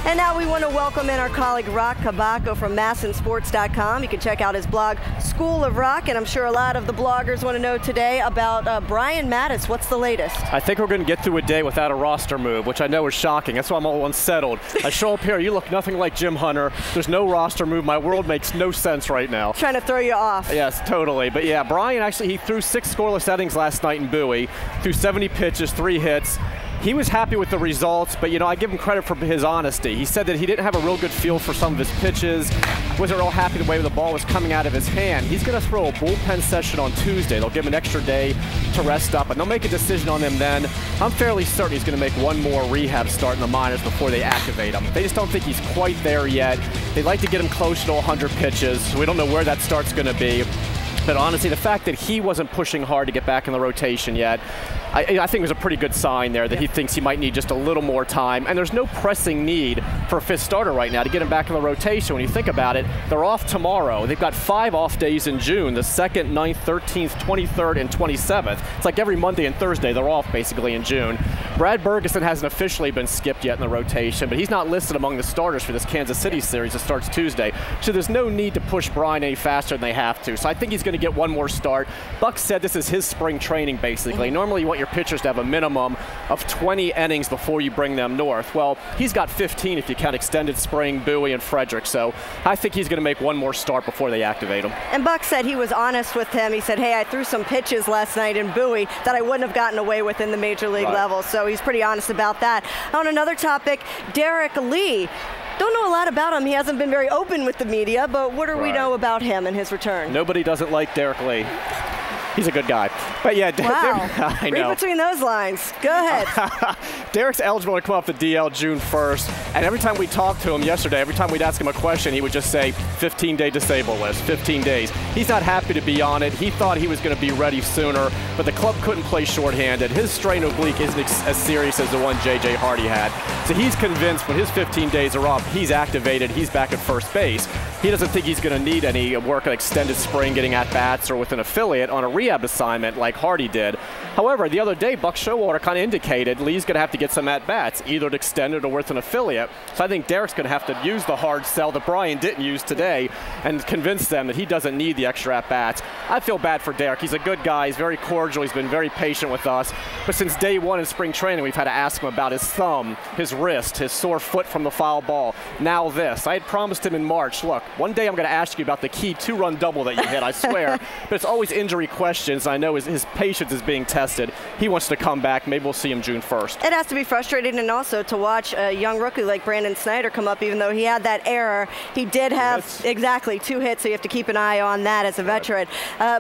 And now we want to welcome in our colleague Roch Kubatko from MASNsports.com. You can check out his blog, School of Roch, and I'm sure a lot of the bloggers want to know today about Brian Matusz. What's the latest? I think we're going to get through a day without a roster move, which I know is shocking. That's why I'm all unsettled. I show up here, you look nothing like Jim Hunter. There's no roster move. My world makes no sense right now. Trying to throw you off. Yes, totally. But yeah, Brian actually, he threw 6 scoreless innings last night in Bowie, threw 70 pitches, 3 hits. He was happy with the results, but I give him credit for his honesty. He said that he didn't have a real good feel for some of his pitches, wasn't real happy the way the ball was coming out of his hand. He's going to throw a bullpen session on Tuesday. They'll give him an extra day to rest up, and they'll make a decision on him then. I'm fairly certain he's going to make one more rehab start in the minors before they activate him. They just don't think he's quite there yet. They'd like to get him close to 100 pitches, so we don't know where that start's going to be. But honestly, the fact that he wasn't pushing hard to get back in the rotation yet, I think was a pretty good sign there that he thinks he might need just a little more time. And there's no pressing need for a 5th starter right now to get him back in the rotation. When you think about it, they're off tomorrow. They've got 5 off days in June, the 2nd, 9th, 13th, 23rd, and 27th. It's like every Monday and Thursday they're off basically in June. Brad Bergeson hasn't officially been skipped yet in the rotation, but he's not listed among the starters for this Kansas City series that starts Tuesday. So there's no need to push Brian any faster than they have to. So I think he's going to get one more start. Buck said this is his spring training basically. Normally you want your pitchers to have a minimum of 20 innings before you bring them north. Well, he's got 15 if you count extended spring, Bowie, and Frederick. So I think he's going to make one more start before they activate him. And Buck said he was honest with him. He said, hey, I threw some pitches last night in Bowie that I wouldn't have gotten away with in the major league level. So he's pretty honest about that. On another topic, Derrek Lee. Don't know a lot about him. He hasn't been very open with the media, but what do we know about him and his return? Nobody doesn't like Derrek Lee. He's a good guy. But yeah, wow. I know. Read between those lines. Go ahead. Derrek's eligible to come off the DL June 1st, and every time we talked to him yesterday, every time we'd ask him a question, he would just say 15-day disabled list, 15 days. He's not happy to be on it. He thought he was going to be ready sooner, but the club couldn't play shorthanded. His strain oblique isn't as serious as the one J.J. Hardy had. So he's convinced when his 15 days are up, he's activated, he's back at first base. He doesn't think he's going to need any work at extended spring, getting at-bats, or with an affiliate on a rehab assignment like Hardy did. However, the other day, Buck Showalter kind of indicated Lee's going to have to get some at-bats, either at extended or with an affiliate. So I think Derrek's going to have to use the hard sell that Brian didn't use today and convince them that he doesn't need the extra at-bats. I feel bad for Derrek. He's a good guy. He's very cordial. He's been very patient with us. But since day one in spring training, we've had to ask him about his thumb, his wrist, his sore foot from the foul ball. Now this. I had promised him in March, look, one day I'm going to ask you about the key 2-run double that you hit, I swear. But it's always injury questions. I know his patience is being tested. He wants to come back. Maybe we'll see him June 1st. It has to be frustrating, and also to watch a young rookie like Brandon Snyder come up, even though he had that error. He did have exactly 2 hits, so you have to keep an eye on that as a veteran.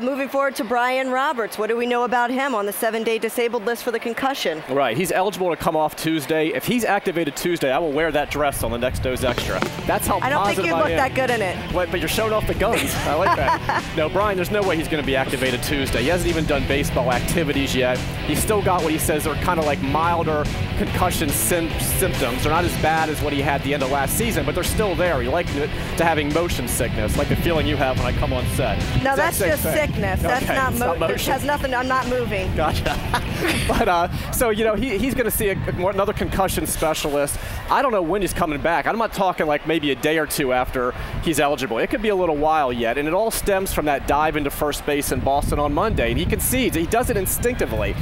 Moving forward to Brian Roberts, what do we know about him on the 7-day disabled list for the concussion? Right, he's eligible to come off Tuesday. If he's activated Tuesday, I will wear that dress on the next Dose Extra. That's how I don't think you look that good in it. But you're showing off the guns. I like that. No, Brian, there's no way he's going to be activated Tuesday. He hasn't even done baseball activities yet. He's still got what he says are kind of like milder concussion symptoms. They're not as bad as what he had at the end of last season, but they're still there. He likes to having motion sickness, like the feeling you have when I come on set. No, that's just sickness. That's not motion. It has nothing. I'm not moving. Gotcha. But so he's going to see another concussion specialist. I don't know when he's coming back. I'm not talking like maybe a day or two after he's eligible. It could be a little while yet, and it all stems from that dive into first base in Boston on Monday. And he concedes. He does it instinctively.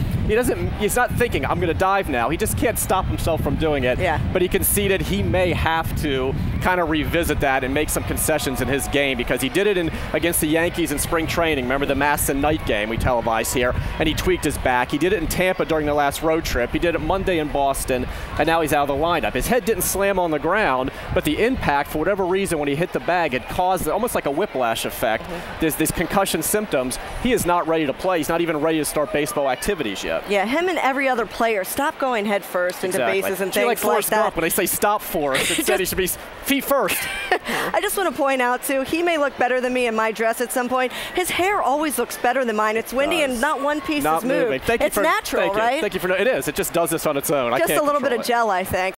He's not thinking, I'm going to dive now. He just can't stop himself from doing it. Yeah. But he conceded he may have to kind of revisit that and make some concessions in his game, because he did it against the Yankees in spring training. Remember the MASN night game we televised here, and he tweaked his back. He did it in Tampa during the last road trip. He did it Monday in Boston, and now he's out of the lineup. His head didn't slam on the ground, but the impact, for whatever reason, when he hit the bag, it caused almost like a whiplash effect. There's these concussion symptoms. He is not ready to play. He's not even ready to start baseball activities yet. Yeah, him and every other player, stop going head first into bases and things like Forrest that. Gump, when they say stop Forrest, instead he should be feet first. I just want to point out, too, he may look better than me in my dress at some point. His hair always looks better than mine. It's windy and not one piece is moved. It's natural, right? Thank you for it is. It just does this on its own. Just a little bit of gel, I think.